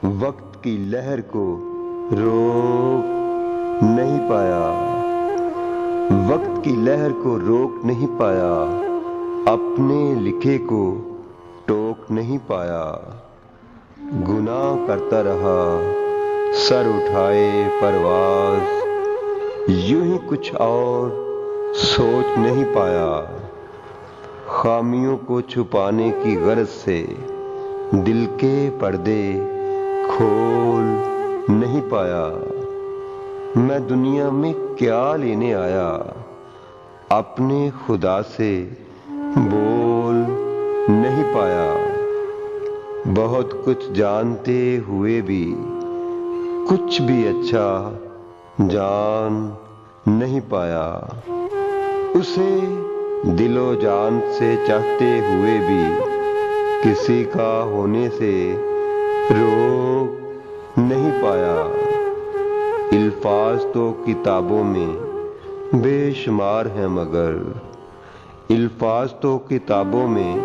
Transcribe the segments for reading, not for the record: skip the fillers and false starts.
वक्त की लहर को रोक नहीं पाया, वक्त की लहर को रोक नहीं पाया, अपने लिखे को टोक नहीं पाया। गुनाह करता रहा सर उठाए परवाज़, यूं ही कुछ और सोच नहीं पाया। खामियों को छुपाने की गर्ज से दिल के पर्दे खोल नहीं पाया। मैं दुनिया में क्या लेने आया, अपने खुदा से बोल नहीं पाया। बहुत कुछ जानते हुए भी कुछ भी अच्छा जान नहीं पाया। उसे दिलो जान से चाहते हुए भी किसी का होने से रोक नहीं पाया। अल्फाज तो किताबों में बेशुमार हैं मगर, अल्फाज तो किताबों में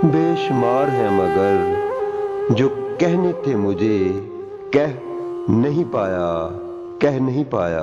बेशुमार हैं मगर, जो कहने थे मुझे कह नहीं पाया, कह नहीं पाया।